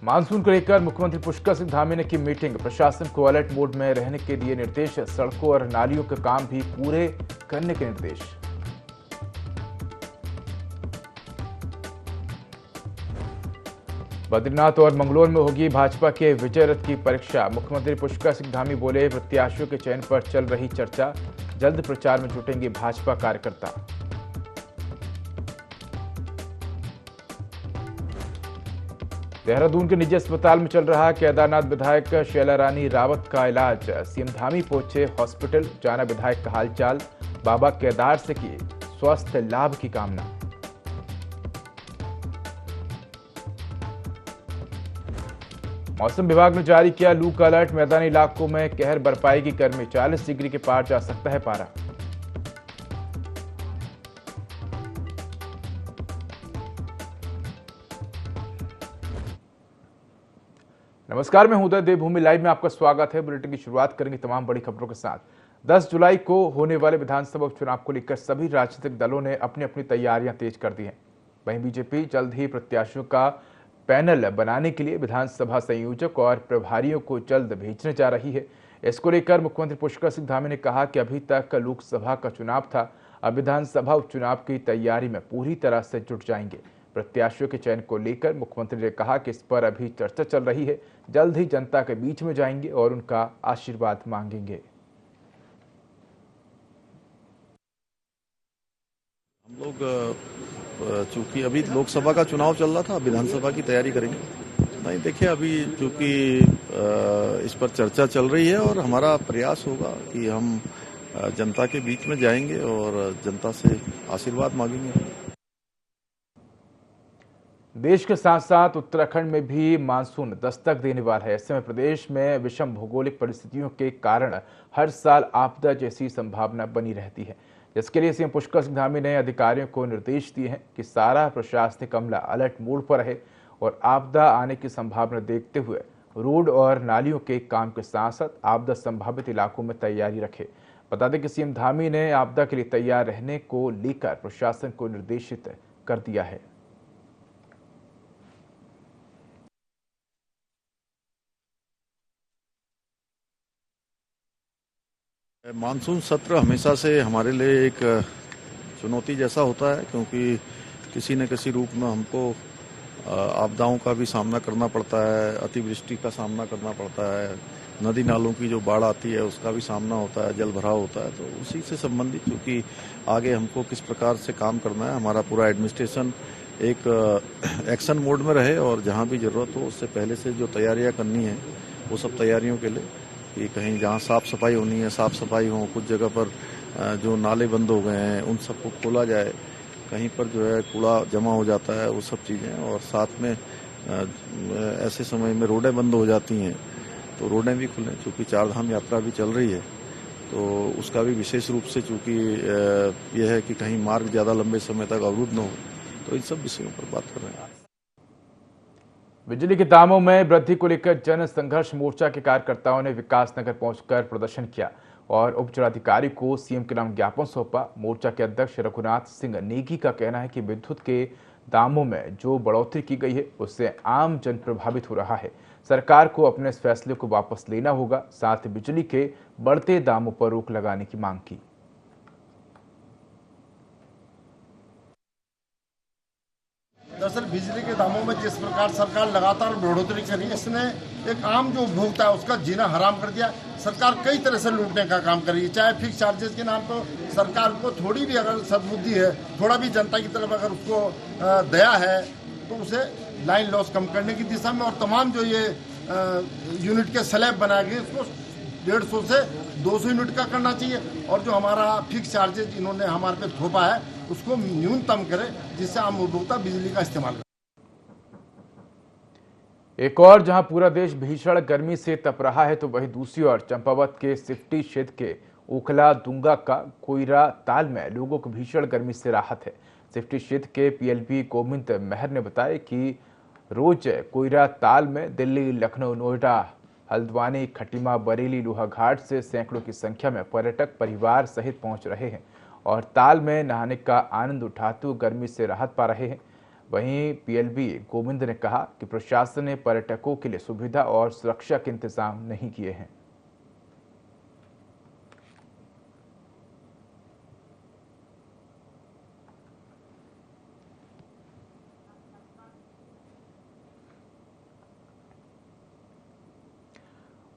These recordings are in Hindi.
मानसून को लेकर मुख्यमंत्री पुष्कर सिंह धामी ने की मीटिंग। प्रशासन को अलर्ट मोड में रहने के दिए निर्देश। सड़कों और नालियों के काम भी पूरे करने के निर्देश। बद्रीनाथ और मंगलौर में होगी भाजपा के विजय रथ की परीक्षा। मुख्यमंत्री पुष्कर सिंह धामी बोले, प्रत्याशियों के चयन पर चल रही चर्चा, जल्द प्रचार में जुटेंगे भाजपा कार्यकर्ता। देहरादून के निजी अस्पताल में चल रहा केदारनाथ विधायक शैला रानी रावत का इलाज। सीएम धामी पहुंचे हॉस्पिटल, जाना विधायक का हालचाल। बाबा केदार से किए स्वास्थ्य लाभ की कामना। मौसम विभाग ने जारी किया लू का अलर्ट। मैदानी इलाकों में कहर बरपाएगी गर्मी। 40 डिग्री के पार जा सकता है पारा। नमस्कार, मैं हूं उदय। देवभूमि लाइव में आपका स्वागत है। बुलेटिन की शुरुआत करेंगे तमाम बड़ी खबरों के साथ। 10 जुलाई को होने वाले विधानसभा उपचुनाव को लेकर सभी राजनीतिक दलों ने अपनी अपनी तैयारियां तेज कर दी हैं। वहीं बीजेपी जल्द ही प्रत्याशियों का पैनल बनाने के लिए विधानसभा संयोजक और प्रभारियों को जल्द भेजने जा रही है। इसको लेकर मुख्यमंत्री पुष्कर सिंह धामी ने कहा कि अभी तक लोकसभा का चुनाव था, अब विधानसभा उपचुनाव की तैयारी में पूरी तरह से जुट जाएंगे। प्रत्याशियों के चयन को लेकर मुख्यमंत्री ने कहा कि इस पर अभी चर्चा चल रही है, जल्द ही जनता के बीच में जाएंगे और उनका आशीर्वाद मांगेंगे। हम लोग चूंकि अभी लोकसभा का चुनाव चल रहा था, विधानसभा की तैयारी करेंगे। नहीं, देखिए, अभी चूंकि इस पर चर्चा चल रही है और हमारा प्रयास होगा कि हम जनता के बीच में जाएंगे और जनता से आशीर्वाद मांगेंगे। देश के साथ साथ उत्तराखंड में भी मानसून दस्तक देने वाला है। ऐसे में प्रदेश में विषम भौगोलिक परिस्थितियों के कारण हर साल आपदा जैसी संभावना बनी रहती है, जिसके लिए सीएम पुष्कर सिंह धामी ने अधिकारियों को निर्देश दिए हैं कि सारा प्रशासनिक अमला अलर्ट मोड पर रहे और आपदा आने की संभावना देखते हुए रोड और नालियों के काम के साथ साथ आपदा संभावित इलाकों में तैयारी रखे। बता दें कि सीएम धामी ने आपदा के लिए तैयार रहने को लेकर प्रशासन को निर्देशित कर दिया है। मानसून सत्र हमेशा से हमारे लिए एक चुनौती जैसा होता है, क्योंकि किसी न किसी रूप में हमको आपदाओं का भी सामना करना पड़ता है, अतिवृष्टि का सामना करना पड़ता है, नदी नालों की जो बाढ़ आती है उसका भी सामना होता है, जल भराव होता है। तो उसी से संबंधित क्योंकि आगे हमको किस प्रकार से काम करना है, हमारा पूरा एडमिनिस्ट्रेशन एक एक्शन मोड में रहे और जहाँ भी जरूरत हो उससे पहले से जो तैयारियाँ करनी है वो सब तैयारियों के लिए कि कहीं जहाँ साफ सफाई होनी है साफ सफाई हो, कुछ जगह पर जो नाले बंद हो गए हैं उन सबको खोला जाए, कहीं पर जो है कूड़ा जमा हो जाता है वो सब चीज़ें, और साथ में ऐसे समय में रोडें बंद हो जाती हैं तो रोडें भी खुलें। चूँकि चारधाम यात्रा भी चल रही है तो उसका भी विशेष रूप से चूँकि यह है कि कहीं मार्ग ज़्यादा लंबे समय तक अवरुद्ध न हो, तो इन सब विषयों पर बात कर रहे हैं। बिजली के दामों में वृद्धि को लेकर जन संघर्ष मोर्चा के कार्यकर्ताओं ने विकास नगर पहुंचकर प्रदर्शन किया और उप जिलाधिकारी को सीएम के नाम ज्ञापन सौंपा। मोर्चा के अध्यक्ष रघुनाथ सिंह नेगी का कहना है कि विद्युत के दामों में जो बढ़ोतरी की गई है उससे आम जन प्रभावित हो रहा है। सरकार को अपने इस फैसले को वापस लेना होगा। साथ ही बिजली के बढ़ते दामों पर रोक लगाने की मांग की। दरअसल बिजली के दामों में जिस प्रकार सरकार लगातार बढ़ोतरी करी, इसने एक आम जो उपभोक्ता है उसका जीना हराम कर दिया। सरकार कई तरह से लूटने का काम कर रही है, चाहे फिक्स चार्जेस के नाम पर सरकार को थोड़ी भी अगर सद्बुद्धि है, थोड़ा भी जनता की तरफ अगर उसको दया है तो उसे लाइन लॉस कम करने की दिशा में और तमाम जो ये यूनिट के स्लैब बनाए गए उसको 150 से 200 यूनिट का करना चाहिए और जो हमारा फिक्स चार्जेस इन्होंने हमारे पे थोपा है उसको न्यूनतम करे, जिससे आम उपभोक्ता बिजली का इस्तेमाल करे। एक और जहां पूरा देश भीषण गर्मी से तप रहा है तो वहीं दूसरी ओर चंपावत के सिफ्टी क्षेत्र के ओखला दुंगा का कोयरा ताल में लोगों को भीषण गर्मी से राहत है। सिफ्टी क्षेत्र के पीएलपी गोविंद मेहर ने बताया कि रोज कोयरा ताल में दिल्ली, लखनऊ, नोएडा, हल्द्वानी, खटीमा, बरेली, लोहाघाट से सैकड़ों की संख्या में पर्यटक परिवार सहित पहुंच रहे हैं और ताल में नहाने का आनंद उठाते हुए गर्मी से राहत पा रहे हैं। वहीं पीएलबी गोविंद ने कहा कि प्रशासन ने पर्यटकों के लिए सुविधा और सुरक्षा के इंतजाम नहीं किए हैं।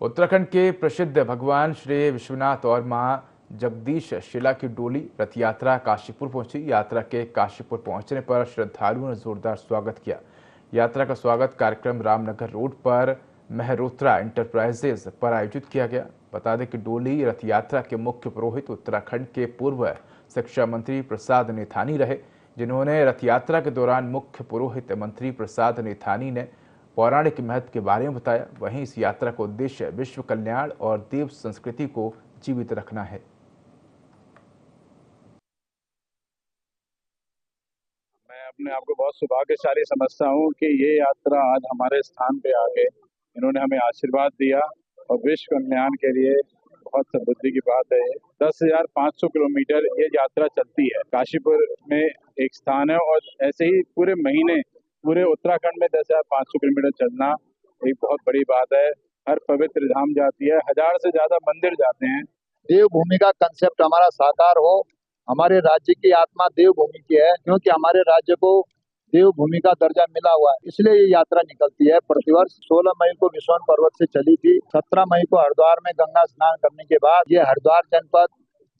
उत्तराखंड के प्रसिद्ध भगवान श्री विश्वनाथ और मां जगदीश शिला की डोली रथ यात्रा काशीपुर पहुंची। यात्रा के काशीपुर पहुंचने पर श्रद्धालुओं ने जोरदार स्वागत किया। यात्रा का स्वागत कार्यक्रम रामनगर रोड पर मेहरोत्रा इंटरप्राइजेज पर आयोजित किया गया। बता दें कि डोली रथ यात्रा के मुख्य पुरोहित उत्तराखंड के पूर्व शिक्षा मंत्री प्रसाद नेथानी रहे, जिन्होंने रथ यात्रा के दौरान मुख्य पुरोहित मंत्री प्रसाद नेथानी ने पौराणिक महत्व के बारे में बताया। वहीं इस यात्रा का उद्देश्य विश्व कल्याण और देव संस्कृति को जीवित रखना है। मैं अपने आप को बहुत सौभाग्यशाली समझता हूँ कि ये यात्रा आज हमारे स्थान पे आके इन्होंने हमें आशीर्वाद दिया और विश्व कल्याण के लिए बहुत समृद्धि की बात है। 10,500 किलोमीटर ये यात्रा चलती है। काशीपुर में एक स्थान है और ऐसे ही पूरे महीने पूरे उत्तराखंड में 10,500 किलोमीटर चलना एक बहुत बड़ी बात है। हर पवित्र धाम जाती है, 1000 से ज्यादा मंदिर जाते हैं। देवभूमि का कंसेप्ट हमारा साकार हो। हमारे राज्य की आत्मा देवभूमि की है, क्योंकि हमारे राज्य को देवभूमि का दर्जा मिला हुआ है, इसलिए ये यात्रा निकलती है प्रतिवर्ष। 16 मई को विश्वन पर्वत से चली थी। 17 मई को हरिद्वार में गंगा स्नान करने के बाद ये हरिद्वार जनपद,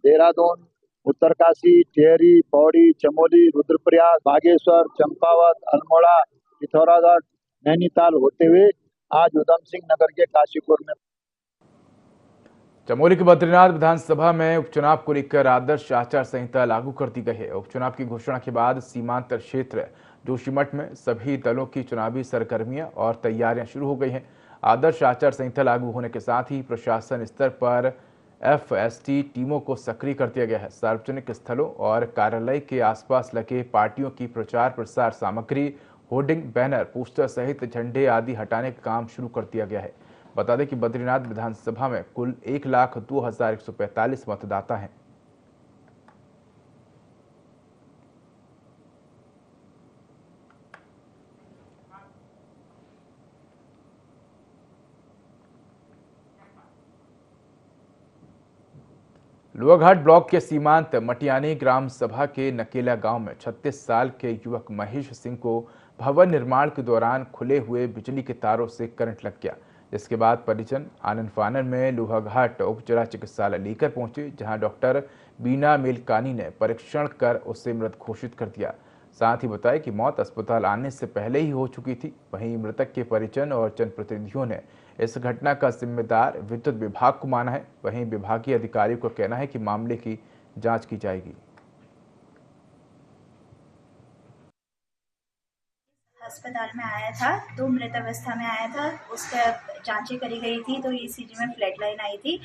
देहरादून, उत्तरकाशी, टिहरी, पौड़ी, चमोली, रुद्रप्रयाग, बागेश्वर, चंपावत, अल्मोड़ा, पिथौरागढ़, नैनीताल होते हुए आज उधम सिंह नगर के काशीपुर में। चमोली के बद्रीनाथ विधानसभा में उपचुनाव को लेकर आदर्श आचार संहिता लागू कर दी गई है। उपचुनाव की घोषणा के बाद सीमांत क्षेत्र जोशीमठ में सभी दलों की चुनावी सरगर्मियां और तैयारियां शुरू हो गई हैं। आदर्श आचार संहिता लागू होने के साथ ही प्रशासन स्तर पर एफएसटी टीमों को सक्रिय कर दिया गया है। सार्वजनिक स्थलों और कार्यालय के आसपास लगे पार्टियों की प्रचार प्रसार सामग्री, होर्डिंग, बैनर, पोस्टर सहित झंडे आदि हटाने का काम शुरू कर दिया गया है। बता दें कि बद्रीनाथ विधानसभा में कुल 1,02,145 मतदाता हैं। लोहाघाट ब्लॉक के सीमांत मटियानी ग्राम सभा के नकेला गांव में 36 साल के युवक महेश सिंह को भवन निर्माण के दौरान खुले हुए बिजली के तारों से करंट लग गया, जिसके बाद परिजन आनन फानन में लोहाघाट उप जिला चिकित्सालय लेकर पहुंचे, जहां डॉक्टर बीना मेलकानी ने परीक्षण कर उसे मृत घोषित कर दिया। साथ ही बताया कि मौत अस्पताल आने से पहले ही हो चुकी थी। वहीं मृतक के परिजन और जनप्रतिनिधियों ने इस घटना का जिम्मेदार विद्युत विभाग को माना है। वहीं विभागीय अधिकारियों का कहना है कि मामले की जांच की जाएगी। अस्पताल में आया था तो मृत अवस्था में आया था, उसका जांचें करी गई थी तो ईसीजी में फ्लड लाइन आई थी।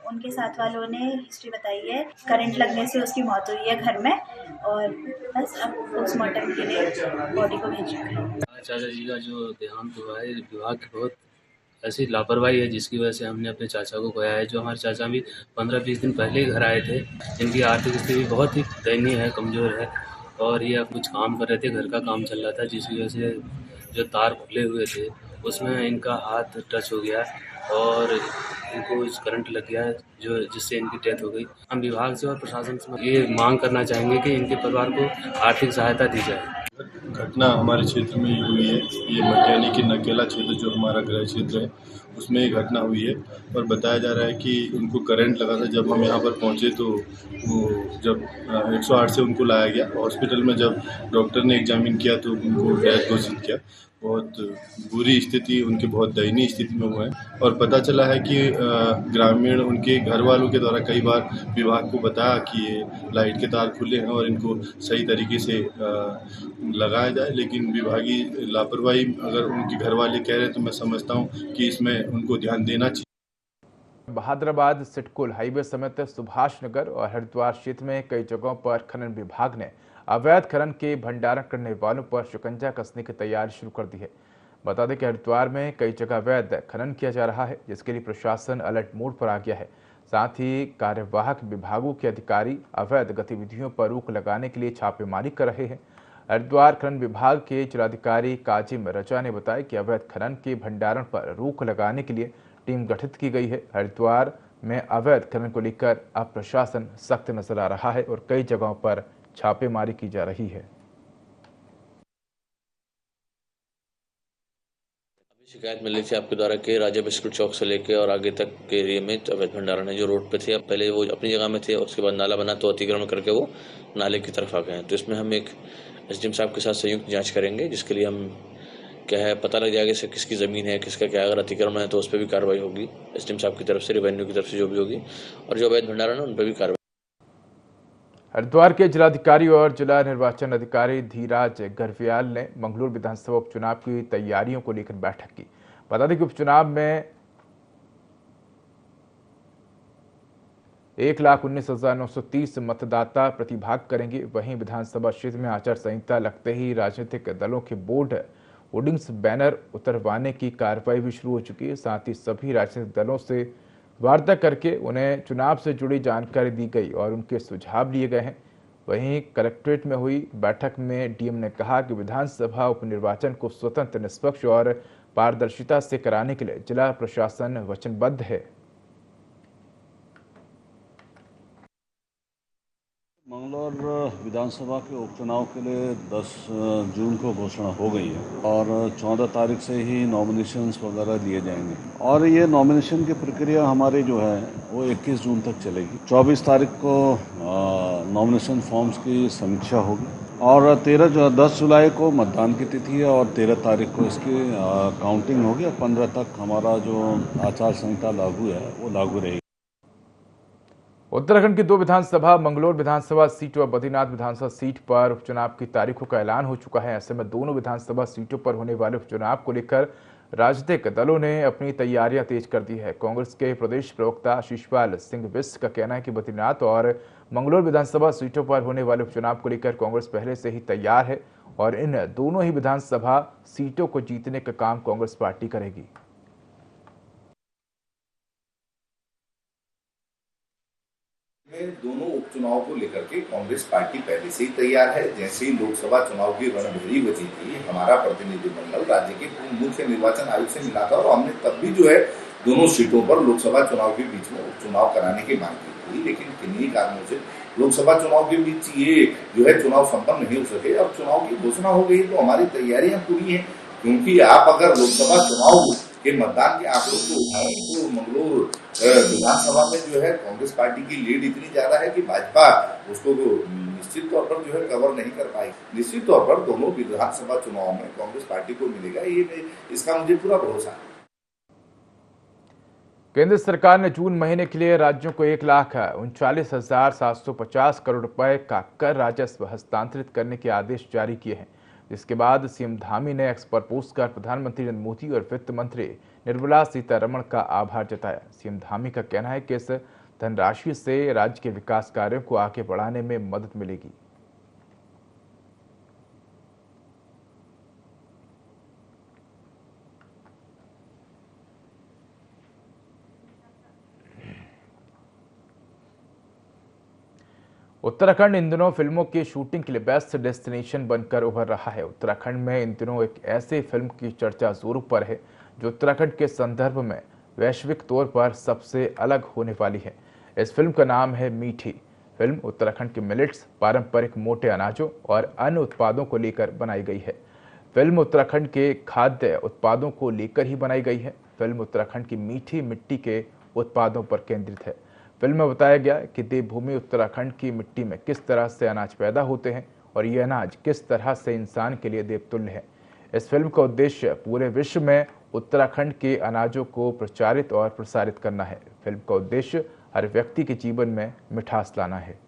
उनके साथ वालों ने हिस्ट्री बताई है, करंट लगने से उसकी मौत हुई है घर में, और बस अब पोस्टमार्टम के लिए बॉडी को भेजा है। चाचा जी का जो देहांत हुआ है, विभाग की बहुत ऐसी लापरवाही है जिसकी वजह से हमने अपने चाचा को खोया है। जो हमारे चाचा भी 15-20 दिन पहले ही घर आए थे, इनकी आर्थिक स्थिति बहुत ही दयनीय है, कमज़ोर है, और ये कुछ काम कर रहे थे, घर का काम चल रहा था, जिसकी वजह से जो तार खुले हुए थे उसमें इनका हाथ टच हो गया और इनको करंट लग गया, जो जिससे इनकी डेथ हो गई। हम विभाग से और प्रशासन से ये मांग करना चाहेंगे कि इनके परिवार को आर्थिक सहायता दी जाए। घटना हमारे क्षेत्र में हुई है। ये मटियानी के नकेला क्षेत्र जो हमारा गृह क्षेत्र है उसमें ये घटना हुई है, और बताया जा रहा है कि उनको करंट लगा था। जब हम यहाँ पर पहुँचे तो वो जब 108 से उनको लाया गया, हॉस्पिटल में जब डॉक्टर ने एग्जामिन किया तो उनको डेथ घोषित किया। बहुत बुरी स्थिति, उनकी बहुत दयनीय स्थिति में हुए हैं, और पता चला है कि ग्रामीण उनके घर वालों के द्वारा कई बार विभाग को बताया कि ये लाइट के तार खुले हैं और इनको सही तरीके से लगाया जाए, लेकिन विभागीय लापरवाही अगर उनके घर वाले कह रहे हैं तो मैं समझता हूँ कि इसमें उनको ध्यान देना चाहिए। बहादुराबाद सिटकुल हाईवे समेत सुभाष नगर और हरिद्वार क्षेत्र में कई जगहों पर खनन विभाग ने अवैध खनन के भंडारण करने वालों पर शिकंजा कसने की तैयारी शुरू कर दी है। बता दें कि हरिद्वार में कई जगह अवैध खनन किया जा रहा है, जिसके लिए प्रशासन अलर्ट मोड पर आ गया है। साथ ही कार्यवाहक विभागों के अधिकारी अवैध गतिविधियों पर रोक लगाने के लिए छापेमारी कर रहे हैं। हरिद्वार खनन विभाग के जिलाधिकारी काजिम रजा ने बताया कि अवैध खनन के भंडारण पर रोक लगाने के लिए टीम गठित की गई है। हरिद्वार में अवैध खनन को लेकर अब प्रशासन सख्त नजर आ रहा है और कई जगहों पर छापेमारी की जा रही है। शिकायत मिली थी आपके द्वारा कि राजा बिस्कुट चौक से लेके और आगे तक के एरिया में अवैध भंडारण है जो रोड पे थे। अब पहले वो अपनी जगह में थे, उसके बाद नाला बना तो अतिक्रमण करके वो नाले की तरफ आ गए हैं। तो इसमें हम एक एसडीएम साहब के साथ संयुक्त जांच करेंगे, जिसके लिए हम क्या है पता लग जाएगा कि किसकी ज़मीन है, किसका क्या। अगर अतिक्रमण है तो उस पर भी कार्रवाई होगी एसडीएम साहब की तरफ से, रेवेन्यू की तरफ से जो भी होगी, और जो अवैध भंडारण है उन पर भी कार्रवाई। हरिद्वार के जिलाधिकारी और जिला निर्वाचन अधिकारी धीराज गर्वियाल ने मंगलूर विधानसभा उपचुनाव की तैयारियों को लेकर बैठक की। बता दें कि उपचुनाव में 1,19,930 मतदाता प्रतिभाग करेंगे। वहीं विधानसभा क्षेत्र में आचार संहिता लगते ही राजनीतिक दलों के बोर्ड होर्डिंग्स बैनर उतरवाने की कार्रवाई भी शुरू हो चुकी है। साथ ही सभी राजनीतिक दलों से वार्ता करके उन्हें चुनाव से जुड़ी जानकारी दी गई और उनके सुझाव लिए गए हैं। वहीं कलेक्ट्रेट में हुई बैठक में डीएम ने कहा कि विधानसभा उपनिर्वाचन को स्वतंत्र, निष्पक्ष और पारदर्शिता से कराने के लिए जिला प्रशासन वचनबद्ध है। मंगलौर विधानसभा के उपचुनाव के लिए 10 जून को घोषणा हो गई है और 14 तारीख से ही नॉमिनेशंस वगैरह दिए जाएंगे और ये नॉमिनेशन की प्रक्रिया हमारी जो है वो 21 जून तक चलेगी। 24 तारीख को नॉमिनेशन फॉर्म्स की समीक्षा होगी और 10 जुलाई को मतदान की तिथि है और 13 तारीख को इसकी काउंटिंग होगी और 15 तक हमारा जो आचार संहिता लागू है वो लागू रहेगी। उत्तराखंड की 2 विधानसभा, मंगलौर विधानसभा सीट और बद्रीनाथ विधानसभा सीट पर उपचुनाव की तारीखों का ऐलान हो चुका है। ऐसे में दोनों विधानसभा सीटों पर होने वाले उपचुनाव को लेकर राजनीतिक दलों ने अपनी तैयारियां तेज कर दी है। कांग्रेस के प्रदेश प्रवक्ता आशीषपाल सिंह बिष्ट का कहना है कि बद्रीनाथ और मंगलौर विधानसभा सीटों पर होने वाले उपचुनाव को लेकर कांग्रेस पहले से ही तैयार है और इन दोनों ही विधानसभा सीटों को जीतने का काम कांग्रेस पार्टी करेगी। दोनों उपचुनाव को लेकर के कांग्रेस पार्टी पहले से ही तैयार है। जैसे ही लोकसभा चुनाव की रणभेरी बची थी, हमारा प्रतिनिधिमंडल राज्य के मुख्य निर्वाचन आयुक्त से मिला था और हमने तब भी जो है दोनों सीटों पर लोकसभा चुनाव के बीच में उपचुनाव कराने की मांग की थी, लेकिन किन्हीं कारणों से लोकसभा चुनाव के बीच ये जो है चुनाव संपन्न नहीं हो सके। अब चुनाव की घोषणा हो गई तो हमारी तैयारियां पूरी हैं, क्योंकि आप अगर लोकसभा चुनाव के मतदान के आंकड़ों को उठाएं तो मंगलौर विधानसभा में जो है कांग्रेस पार्टी की लीड इतनी ज्यादा है कि भाजपा उसको निश्चित तौर पर जो है कवर नहीं कर पाई। निश्चित तौर पर दोनों विधानसभा चुनाव में कांग्रेस पार्टी को मिलेगा, ये इसका मुझे पूरा भरोसा है। केंद्र सरकार ने जून महीने के लिए राज्यों को 1,39,750 करोड़ रुपए का कर राजस्व हस्तांतरित करने के आदेश जारी किए हैं, जिसके बाद सीएम धामी ने एक्स पर पोस्ट कर प्रधानमंत्री नरेंद्र मोदी और वित्त मंत्री निर्मला सीतारमण का आभार जताया। सीएम धामी का कहना है कि इस धनराशि से राज्य के विकास कार्यों को आगे बढ़ाने में मदद मिलेगी। उत्तराखंड इन दिनों फिल्मों की शूटिंग के लिए बेस्ट डेस्टिनेशन बनकर उभर रहा है। उत्तराखंड में इन दिनों एक ऐसी फिल्म की चर्चा जोरों पर है जो उत्तराखंड के संदर्भ में वैश्विक तौर पर सबसे अलग होने वाली है। इस फिल्म का नाम है मीठी। फिल्म उत्तराखंड के मिलेट्स, पारंपरिक मोटे अनाजों और अन्य उत्पादों को लेकर बनाई गई है। फिल्म उत्तराखंड के खाद्य उत्पादों को लेकर ही बनाई गई है। फिल्म उत्तराखंड की मीठी मिट्टी के उत्पादों पर केंद्रित है। फिल्म में बताया गया कि देवभूमि उत्तराखंड की मिट्टी में किस तरह से अनाज पैदा होते हैं और ये अनाज किस तरह से इंसान के लिए देवतुल्य है। इस फिल्म का उद्देश्य पूरे विश्व में उत्तराखंड के अनाजों को प्रचारित और प्रसारित करना है। फिल्म का उद्देश्य हर व्यक्ति के जीवन में मिठास लाना है।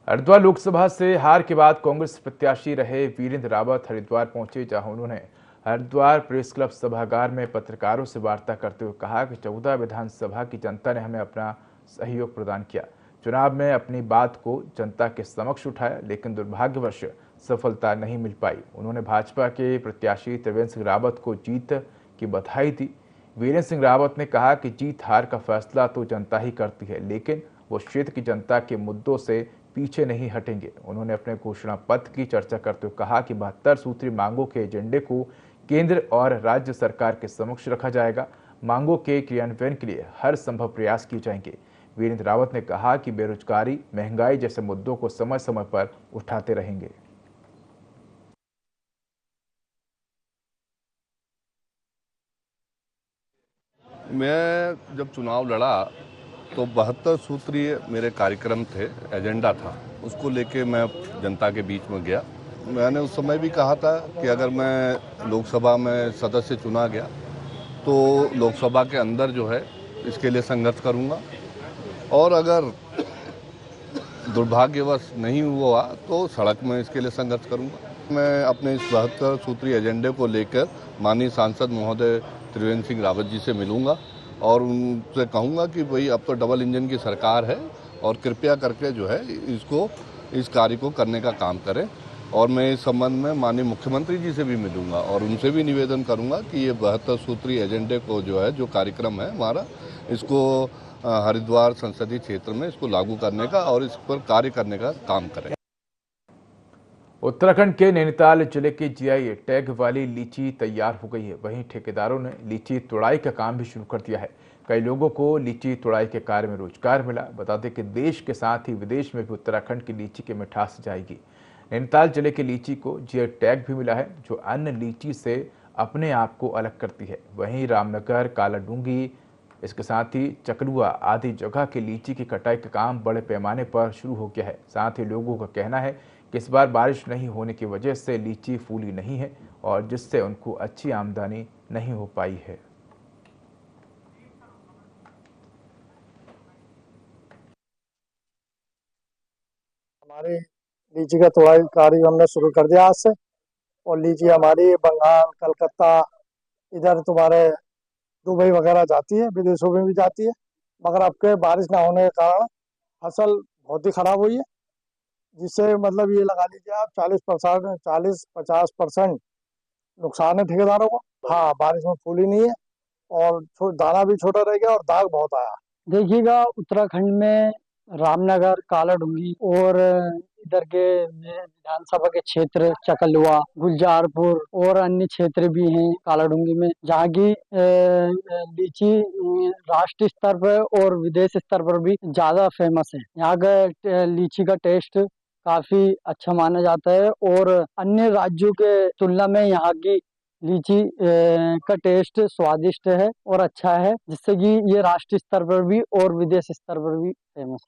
हरिद्वार लोकसभा से हार के बाद कांग्रेस प्रत्याशी रहे वीरेंद्र रावत हरिद्वार पहुंचे, जहां उन्होंने हरिद्वार प्रेस क्लब सभागार में पत्रकारों से वार्ता करते हुए कहा कि 14 विधानसभा की जनता ने हमें अपना सहयोग प्रदान किया। चुनाव में अपनी बात को जनता के समक्ष उठाया, लेकिन दुर्भाग्यवश सफलता नहीं मिल पाई। उन्होंने भाजपा के प्रत्याशी त्रिवेंद्र सिंह रावत को जीत की बधाई दी। वीरेंद्र सिंह रावत ने कहा कि जीत हार का फैसला तो जनता ही करती है, लेकिन वो क्षेत्र की जनता के मुद्दों से पीछे नहीं हटेंगे। उन्होंने अपने घोषणा पत्र की चर्चा करते हुए कहा कि 72 सूत्री मांगों के एजेंडे को केंद्र और राज्य सरकार के समक्ष रखा जाएगा। मांगों के क्रियान्वयन के लिए हर संभव प्रयास किए जाएंगे। वीरेंद्र रावत ने कहा कि बेरोजगारी, महंगाई जैसे मुद्दों को समय समय पर उठाते रहेंगे। मैं जब चुनाव लड़ा तो 72 सूत्रीय मेरे कार्यक्रम थे, एजेंडा था, उसको लेके मैं जनता के बीच में गया। मैंने उस समय भी कहा था कि अगर मैं लोकसभा में सदस्य चुना गया तो लोकसभा के अंदर जो है इसके लिए संघर्ष करूंगा, और अगर दुर्भाग्यवश नहीं हुआ तो सड़क में इसके लिए संघर्ष करूंगा। मैं अपने इस 72 सूत्री एजेंडे को लेकर माननीय सांसद महोदय त्रिवेंद्र सिंह रावत जी से मिलूंगा और उनसे कहूंगा कि भाई अब तो डबल इंजन की सरकार है और कृपया करके जो है इस कार्य को करने का काम करें। और मैं इस संबंध में माननीय मुख्यमंत्री जी से भी मिलूंगा और उनसे भी निवेदन करूंगा कि ये 72 सूत्री एजेंडे को जो है, जो कार्यक्रम है हमारा, इसको हरिद्वार संसदीय क्षेत्र में इसको लागू करने का और इस पर कार्य करने का काम करें। उत्तराखंड के नैनीताल जिले की जीआई टैग वाली लीची तैयार हो गई है। वहीं ठेकेदारों ने लीची तुड़ाई का काम भी शुरू कर दिया है। कई लोगों को लीची तुड़ाई के कार्य में रोजगार मिला। बता दें कि देश के साथ ही विदेश में भी उत्तराखंड की लीची की मिठास जाएगी। नैनीताल जिले की लीची को जीआई टैग भी मिला है, जो अन्य लीची से अपने आप को अलग करती है। वहीं रामनगर, कालाडूंगी, इसके साथ ही चकलुआ आदि जगह की लीची की कटाई का काम बड़े पैमाने पर शुरू हो गया है। साथ ही लोगों का कहना है कि इस बार बारिश नहीं होने की वजह से लीची फूली नहीं है और जिससे उनको अच्छी आमदनी नहीं हो पाई है। हमारी लीची का तुड़ाई कार्य हमने शुरू कर दिया आज से, और लीची हमारी बंगाल, कलकत्ता, इधर तुम्हारे दुबई वगैरह जाती है, विदेशों में भी जाती है। मगर अब के बारिश ना होने के कारण फसल बहुत ही खराब हुई है, जिससे मतलब ये लगा लीजिए आप 40-50% नुकसान है ठेकेदारों को। हाँ, बारिश में फूली नहीं है और दाना भी छोटा रह गया और दाग बहुत आया। देखिएगा, उत्तराखंड में रामनगर, कालाडूंगी और इधर के विधानसभा के क्षेत्र चकलुआ, गुलजारपुर और अन्य क्षेत्र भी हैं कालाडूंगी में, जहाँ की लीची राष्ट्रीय स्तर पर और विदेश स्तर पर भी ज्यादा फेमस है। यहाँ का लीची का टेस्ट काफी अच्छा माना जाता है और अन्य राज्यों के तुलना में यहाँ की लीची का टेस्ट स्वादिष्ट है और अच्छा है, जिससे कि ये राष्ट्रीय स्तर पर भी और विदेश स्तर पर भी फेमस है।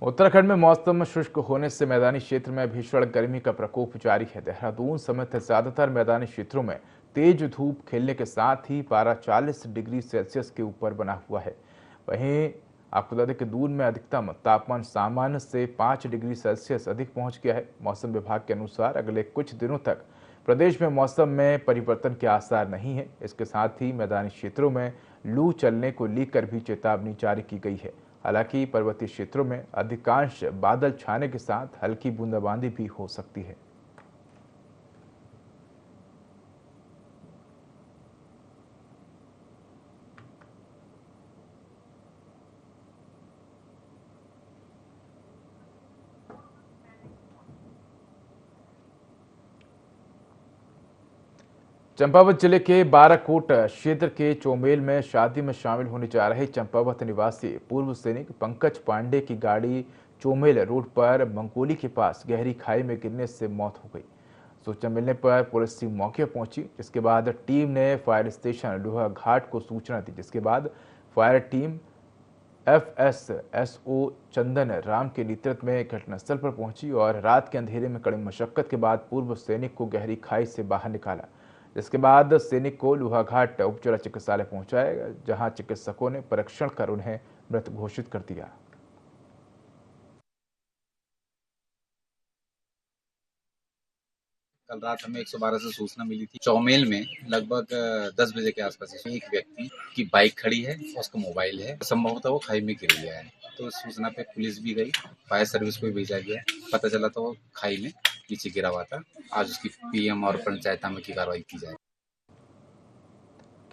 उत्तराखंड में मौसम शुष्क होने से मैदानी क्षेत्र में भीषण गर्मी का प्रकोप जारी है। देहरादून समेत ज्यादातर मैदानी क्षेत्रों में तेज धूप खिलने के साथ ही पारा 40 डिग्री सेल्सियस के ऊपर बना हुआ है। वहीं आपको बता दें कि दून में अधिकतम तापमान सामान्य से 5 डिग्री सेल्सियस अधिक पहुंच गया है। मौसम विभाग के अनुसार अगले कुछ दिनों तक प्रदेश में मौसम में परिवर्तन के आसार नहीं है। इसके साथ ही मैदानी क्षेत्रों में लू चलने को लेकर भी चेतावनी जारी की गई है। हालांकि पर्वतीय क्षेत्रों में अधिकांश बादल छाने के साथ हल्की बूंदाबांदी भी हो सकती है। चंपावत जिले के बाराकोट क्षेत्र के चोमेल में शादी में शामिल होने जा रहे चंपावत निवासी पूर्व सैनिक पंकज पांडे की गाड़ी चोमेल रोड पर मंगोली के पास गहरी खाई में गिरने से मौत हो गई। सूचना मिलने पर पुलिस टीम मौके पर पहुंची, जिसके बाद टीम ने फायर स्टेशन लोहाघाट को सूचना दी, जिसके बाद fire team FSSO Chandan Ram के नेतृत्व में घटनास्थल पर पहुंची और रात के अंधेरे में कड़ी मशक्कत के बाद पूर्व सैनिक को गहरी खाई से बाहर निकाला। जिसके बाद सैनिक को लोहाघाट उप जिला चिकित्सालय पहुंचाया, जहां चिकित्सकों ने परीक्षण कर उन्हें मृत घोषित कर दिया। कल रात हमें 112 से सूचना मिली थी। चौमेल में लगभग 10 बजे के आसपास एक व्यक्ति की बाइक खड़ी है, उसका मोबाइल है, संभवतः वो खाई में गिर गया है। तो इस सूचना पे पुलिस भी गई, फायर सर्विस को भी भेजा गया। पता चला तो वो खाई में नीचे गिरा हुआ था। आज उसकी पीएम और पंचायत में की कार्रवाई की जाए।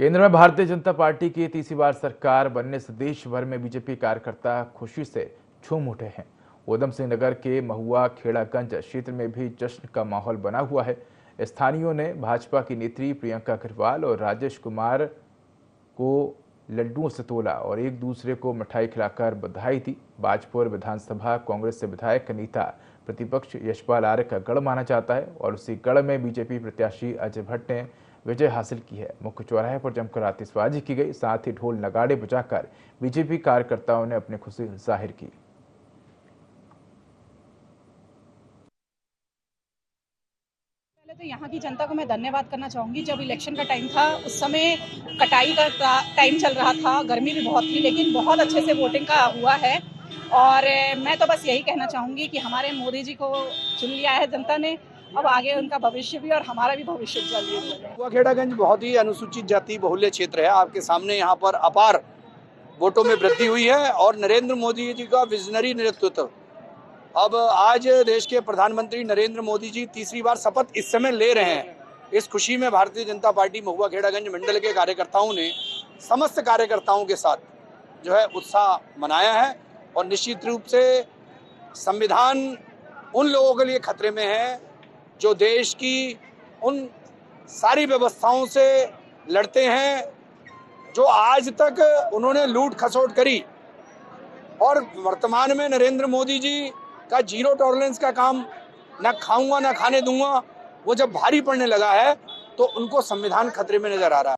केंद्र में भारतीय जनता पार्टी की तीसरी बार सरकार बनने से देश भर में बीजेपी कार्यकर्ता खुशी से झूम उठे हैं। उधम सिंह नगर के महुआ खेड़ागंज क्षेत्र में भी जश्न का माहौल बना हुआ है। स्थानीयों ने भाजपा की नेत्री प्रियंका अग्रवाल और राजेश कुमार को लड्डुओं से तोला और एक दूसरे को मिठाई खिलाकर बधाई दी। बाजपुर विधानसभा कांग्रेस से विधायक नेता प्रतिपक्ष यशपाल आर्य का गढ़ माना जाता है और उसी गढ़ में बीजेपी प्रत्याशी अजय भट्ट ने विजय हासिल की है। मुख्य चौराहे पर जमकर आतिशबाजी की गई, साथ ही ढोल नगाड़े बजाकर बीजेपी कार्यकर्ताओं ने अपनी खुशी जाहिर की। तो यहाँ की जनता को मैं धन्यवाद करना चाहूँगी। जब इलेक्शन का टाइम था उस समय कटाई का टाइम चल रहा था, गर्मी भी बहुत थी, लेकिन बहुत अच्छे से वोटिंग का हुआ है। और मैं तो बस यही कहना चाहूँगी कि हमारे मोदी जी को चुन लिया है जनता ने, अब आगे उनका भविष्य भी और हमारा भी भविष्य उज्जवल है। खेड़ागंज बहुत ही अनुसूचित जाति बहुल्य क्षेत्र है। आपके सामने यहाँ पर अपार वोटों में वृद्धि हुई है और नरेंद्र मोदी जी का विजनरी नेतृत्व, अब आज देश के प्रधानमंत्री नरेंद्र मोदी जी तीसरी बार शपथ इस समय ले रहे हैं। इस खुशी में भारतीय जनता पार्टी महुआ खेड़ागंज मंडल के कार्यकर्ताओं ने समस्त कार्यकर्ताओं के साथ जो है उत्साह मनाया है। और निश्चित रूप से संविधान उन लोगों के लिए खतरे में है जो देश की उन सारी व्यवस्थाओं से लड़ते हैं जो आज तक उन्होंने लूट खसोट करी। और वर्तमान में नरेंद्र मोदी जी का जीरो टॉलरेंस का काम, ना खाऊंगा ना खाने दूंगा, वो जब भारी पड़ने लगा है तो उनको संविधान खतरे में नजर आ रहा है।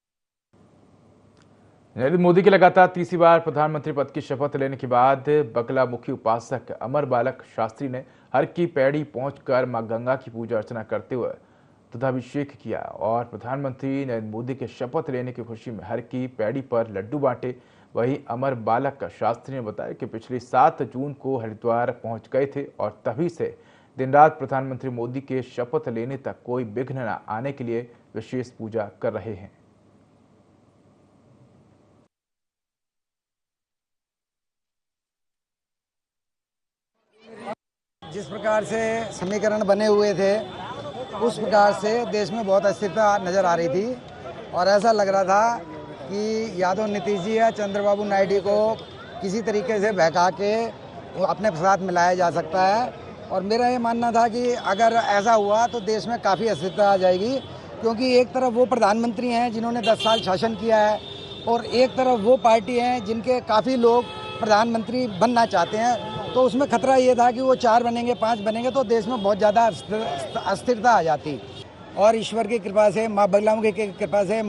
नरेंद्र मोदी के लगातार तीसरी बार प्रधानमंत्री पद की शपथ लेने के बाद बगलामुखी उपासक अमर बालक शास्त्री ने हर की पैड़ी पहुंचकर मां गंगा की पूजा अर्चना करते हुए दुधाभिषेक किया और प्रधानमंत्री नरेंद्र मोदी के शपथ लेने की खुशी में हर की पैड़ी पर लड्डू बांटे। वहीं अमर बालक शास्त्री ने बताया कि पिछली 7 जून को हरिद्वार पहुंच गए थे और तभी से दिन रात प्रधानमंत्री मोदी के शपथ लेने तक कोई विघ्न न आने के लिए विशेष पूजा कर रहे हैं। जिस प्रकार से समीकरण बने हुए थे उस प्रकार से देश में बहुत अस्थिरता नजर आ रही थी और ऐसा लग रहा था कि यादव नीतीश जी या चंद्रबाबू नायडू को किसी तरीके से बहका के अपने साथ मिलाया जा सकता है। और मेरा ये मानना था कि अगर ऐसा हुआ तो देश में काफ़ी अस्थिरता आ जाएगी, क्योंकि एक तरफ वो प्रधानमंत्री हैं जिन्होंने 10 साल शासन किया है और एक तरफ वो पार्टी हैं जिनके काफ़ी लोग प्रधानमंत्री बनना चाहते हैं। तो उसमें खतरा ये था कि वो 4 बनेंगे 5 बनेंगे तो देश में बहुत ज़्यादा अस्थिरता आ जाती। और ईश्वर की कृपा से, माँ बगलामुखी की कृपा से,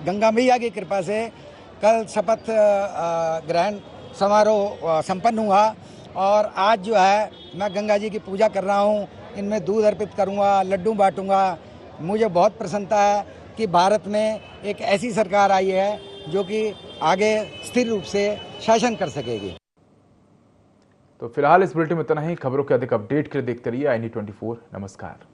गंगा मैया की कृपा से कल शपथ ग्रहण समारोह संपन्न हुआ और आज जो है मैं गंगा जी की पूजा कर रहा हूँ, इनमें दूध अर्पित करूँगा, लड्डू बांटूंगा। मुझे बहुत प्रसन्नता है कि भारत में एक ऐसी सरकार आई है जो कि आगे स्थिर रूप से शासन कर सकेगी। तो फिलहाल इस बुलेटिन में इतना ही। खबरों के अधिक अपडेट के लिए देखते रहिए INE 24। नमस्कार।